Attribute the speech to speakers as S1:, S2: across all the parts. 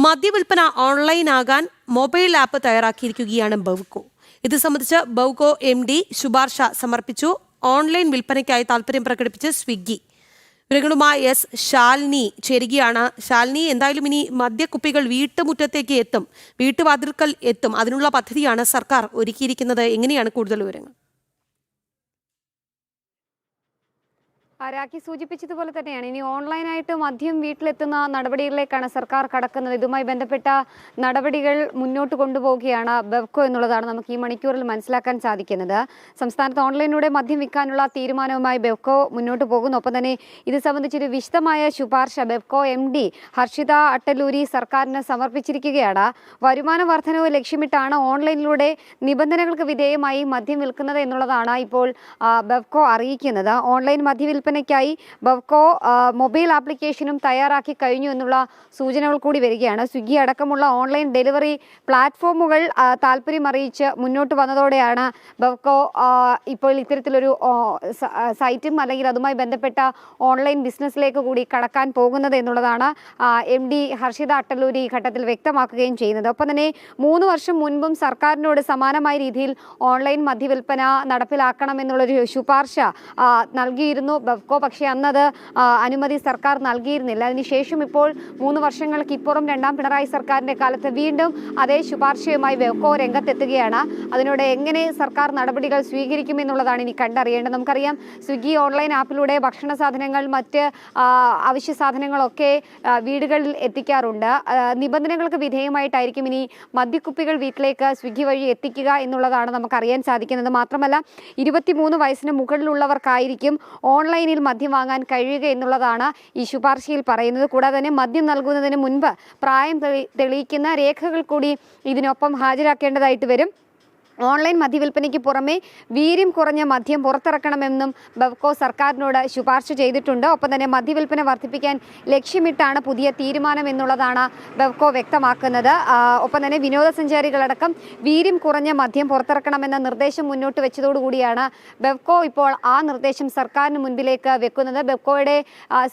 S1: മദ്യവിൽപ്പന ഓൺലൈനാകാൻ mobile app തയ്യാറാക്കിയിരിക്കുകയാണ് Bevco. ഇത് സംബന്ധിച്ച് ബെവ്കോ MD ശുപാർശ സമർപ്പിച്ചു. ഓൺലൈൻ വിൽപ്പനയ്ക്കായി താല്പര്യം പ്രകടിപ്പിച്ച് സ്വിഗ്ഗി. വിവരങ്ങളുമായി ശാലിനി ചേരുകയാണ്. ശാലിനി, എന്തായാലും ഇനി മദ്യക്കുപ്പികൾ വീട്ടുമുറ്റത്തേക്ക് എത്തും, വീട്ടുവാതിൽക്കൽ എത്തും. അതിനുള്ള പദ്ധതിയാണ് സർക്കാർ ഒരുക്കിയിരിക്കുന്നത്. എങ്ങനെയാണ് കൂടുതൽ വിവരങ്ങൾ?
S2: രാഖി സൂചിപ്പിച്ചതുപോലെ തന്നെയാണ് ഇനി ഓൺലൈനായിട്ട് മദ്യം വീട്ടിലെത്തുന്ന നടപടികളിലേക്കാണ് സർക്കാർ കടക്കുന്നത്. ഇതുമായി ബന്ധപ്പെട്ട നടപടികൾ മുന്നോട്ട് കൊണ്ടുപോവുകയാണ് ബെവ്കോ എന്നുള്ളതാണ് നമുക്ക് ഈ മണിക്കൂറിൽ മനസ്സിലാക്കാൻ സാധിക്കുന്നത്. സംസ്ഥാനത്ത് ഓൺലൈനിലൂടെ മദ്യം വിൽക്കാനുള്ള തീരുമാനവുമായി ബെവ്കോ മുന്നോട്ട് പോകുന്നു. ഒപ്പം തന്നെ ഇത് സംബന്ധിച്ചൊരു വിശദമായ ശുപാർശ ബെവ്കോ MD ഹർഷിത അട്ടല്ലൂരി സർക്കാരിന് സമർപ്പിച്ചിരിക്കുകയാണ്. വരുമാന വർധനവ് ലക്ഷ്യമിട്ടാണ് ഓൺലൈനിലൂടെ നിബന്ധനകൾക്ക് വിധേയമായി മദ്യം വിൽക്കുന്നത് എന്നുള്ളതാണ് ഇപ്പോൾ ബെവ്കോ അറിയിക്കുന്നത്. ഓൺലൈൻ മദ്യവിൽപ്പനയ്ക്കായി ബെവ്കോ മൊബൈൽ ആപ്ലിക്കേഷനും തയ്യാറാക്കി കഴിഞ്ഞു എന്നുള്ള സൂചനകൾ കൂടി വരികയാണ്. സ്വിഗ്ഗി അടക്കമുള്ള ഓൺലൈൻ ഡെലിവറി പ്ലാറ്റ്ഫോമുകൾ താല്പര്യം അറിയിച്ച് മുന്നോട്ട് വന്നതോടെയാണ് ബെവ്കോ ഇപ്പോൾ ഇത്തരത്തിലൊരു സൈറ്റും അല്ലെങ്കിൽ അതുമായി ബന്ധപ്പെട്ട ഓൺലൈൻ ബിസിനസ്സിലേക്ക് കൂടി കടക്കാൻ പോകുന്നത് എന്നുള്ളതാണ് MD ഹർഷിത അട്ടല്ലൂരി ഈ ഘട്ടത്തിൽ വ്യക്തമാക്കുകയും ചെയ്യുന്നത്. ഒപ്പം തന്നെ 3 വർഷം മുൻപും സർക്കാരിനോട് സമാനമായ രീതിയിൽ ഓൺലൈൻ മദ്യവിൽപ്പന നടപ്പിലാക്കണമെന്നുള്ളൊരു ശുപാർശ നൽകിയിരുന്നു ബെവ്കോ. പക്ഷേ അന്നത് അനുമതി സർക്കാർ നൽകിയിരുന്നില്ല. അതിനുശേഷം ഇപ്പോൾ 3 വർഷങ്ങൾക്ക് ഇപ്പുറം രണ്ടാം പിണറായി സർക്കാരിൻ്റെ കാലത്ത് വീണ്ടും അതേ ശുപാർശയുമായി ബെവ്കോ രംഗത്തെത്തുകയാണ്. അതിനോട് എങ്ങനെ സർക്കാർ നടപടികൾ സ്വീകരിക്കുമെന്നുള്ളതാണ് ഇനി കണ്ടറിയേണ്ടത്. നമുക്കറിയാം, സ്വിഗ്ഗി ഓൺലൈൻ ആപ്പിലൂടെ ഭക്ഷണ സാധനങ്ങൾ, മറ്റ് അവശ്യ സാധനങ്ങളൊക്കെ വീടുകളിൽ എത്തിക്കാറുണ്ട്. നിബന്ധനകൾക്ക് വിധേയമായിട്ടായിരിക്കും ഇനി മദ്യക്കുപ്പികൾ വീട്ടിലേക്ക് സ്വിഗ്ഗി വഴി എത്തിക്കുക എന്നുള്ളതാണ് നമുക്കറിയാൻ സാധിക്കുന്നത്. മാത്രമല്ല 23 വയസ്സിന് മുകളിലുള്ളവർക്കായിരിക്കും ഓൺലൈനിൽ മദ്യം വാങ്ങാൻ കഴിയുക എന്നുള്ളതാണ് ഈ ശുപാർശയിൽ പറയുന്നത്. കൂടാതെ തന്നെ മദ്യം നൽകുന്നതിന് മുൻപ് പ്രായം തെളിയിക്കുന്ന രേഖകൾ കൂടി ഇതിനൊപ്പം ഹാജരാക്കേണ്ടതായിട്ട് വരും. ഓൺലൈൻ മദ്യവിൽപ്പനയ്ക്ക് പുറമെ വീര്യം കുറഞ്ഞ മദ്യം പുറത്തിറക്കണമെന്നും ബെവ്കോ സർക്കാരിനോട് ശുപാർശ ചെയ്തിട്ടുണ്ട്. ഒപ്പം തന്നെ മദ്യവിൽപ്പന വർദ്ധിപ്പിക്കാൻ ലക്ഷ്യമിട്ടാണ് പുതിയ തീരുമാനം എന്നുള്ളതാണ് ബെവ്കോ വ്യക്തമാക്കുന്നത്. ഒപ്പം തന്നെ വിനോദസഞ്ചാരികളടക്കം വീര്യം കുറഞ്ഞ മദ്യം പുറത്തിറക്കണമെന്ന നിർദ്ദേശം മുന്നോട്ട് വെച്ചതോടുകൂടിയാണ് ബെവ്കോ ഇപ്പോൾ ആ നിർദ്ദേശം സർക്കാരിന് മുൻപിലേക്ക് വെക്കുന്നത്. ബെവ്കോയുടെ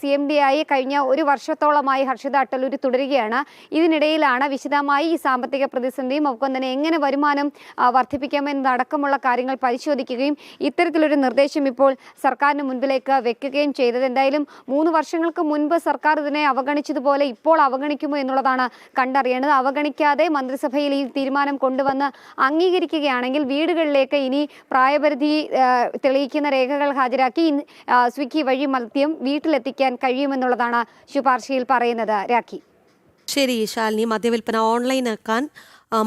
S2: CMD ആയി കഴിഞ്ഞ 1 വർഷത്തോളമായി ഹർഷിത അട്ടല്ലൂരി തുടരുകയാണ്. ഇതിനിടയിലാണ് വിശദമായി ഈ സാമ്പത്തിക പ്രതിസന്ധിയും ഒപ്പം തന്നെ എങ്ങനെ വരുമാനം വർദ്ധിപ്പിക്കാമെന്നതടക്കമുള്ള കാര്യങ്ങൾ പരിശോധിക്കുകയും ഇത്തരത്തിലൊരു നിർദ്ദേശം ഇപ്പോൾ സർക്കാരിന് മുൻപിലേക്ക് വെക്കുകയും ചെയ്തത്. എന്തായാലും 3 വർഷങ്ങൾക്ക് മുൻപ് സർക്കാർ ഇതിനെ അവഗണിച്ചതുപോലെ ഇപ്പോൾ അവഗണിക്കുമോ എന്നുള്ളതാണ് കണ്ടറിയേണ്ടത്. അവഗണിക്കാതെ മന്ത്രിസഭയിൽ ഈ തീരുമാനം കൊണ്ടുവന്ന് അംഗീകരിക്കുകയാണെങ്കിൽ വീടുകളിലേക്ക് ഇനി പ്രായപരിധി തെളിയിക്കുന്ന രേഖകൾ ഹാജരാക്കി സ്വിഗ്ഗി വഴി മദ്യം വീട്ടിലെത്തിക്കാൻ കഴിയുമെന്നുള്ളതാണ് ശുപാർശയിൽ പറയുന്നത്. രാഖി.
S1: ശരി ശാലിനി, മദ്യവിൽപ്പന ഓൺലൈനാക്കാൻ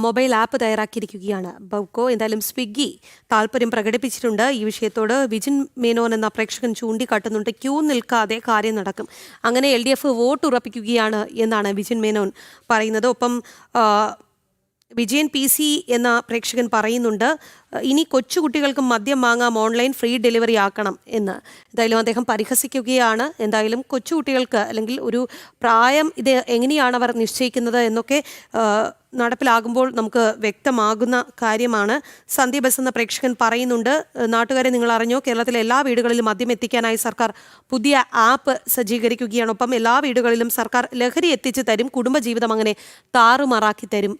S1: മൊബൈൽ ആപ്പ് തയ്യാറാക്കിയിരിക്കുകയാണ് ബെവ്കോ. എന്തായാലും സ്വിഗ്ഗി താല്പര്യം പ്രകടിപ്പിച്ചിട്ടുണ്ട്. ഈ വിഷയത്തോട് വിജിൻ മേനോൻ എന്ന പ്രേക്ഷകൻ ചൂണ്ടിക്കാട്ടുന്നുണ്ട്. ക്യൂ നിൽക്കാതെ കാര്യം നടക്കും. അങ്ങനെ LDF വോട്ട് ഉറപ്പിക്കുകയാണ് എന്നാണ് വിജിൻ മേനോൻ പറയുന്നത്. ഒപ്പം വിജയൻ PC എന്ന പ്രേക്ഷകൻ പറയുന്നുണ്ട്, ഇനി കൊച്ചുകുട്ടികൾക്കും മദ്യം വാങ്ങാം, ഓൺലൈൻ ഫ്രീ ഡെലിവറി ആക്കണം എന്ന്. എന്തായാലും അദ്ദേഹം പരിഹസിക്കുകയാണ്. എന്തായാലും കൊച്ചുകുട്ടികൾക്ക് അല്ലെങ്കിൽ ഒരു പ്രായം ഇത് എങ്ങനെയാണ് അവർ നിശ്ചയിക്കുന്നത് എന്നൊക്കെ നടപ്പിലാകുമ്പോൾ നമുക്ക് വ്യക്തമാകുന്ന കാര്യമാണ്. സന്ദീപ് എന്ന പ്രേക്ഷകൻ പറയുന്നുണ്ട്, നാട്ടുകാരെ നിങ്ങൾ അറിഞ്ഞോ, കേരളത്തിലെ എല്ലാ വീടുകളിലും മദ്യം എത്തിക്കാനായി സർക്കാർ പുതിയ ആപ്പ് സജ്ജീകരിക്കുകയാണ്. ഒപ്പം എല്ലാ വീടുകളിലും സർക്കാർ ലഹരി എത്തിച്ചു തരും, കുടുംബജീവിതം അങ്ങനെ താറുമാറാക്കി തരും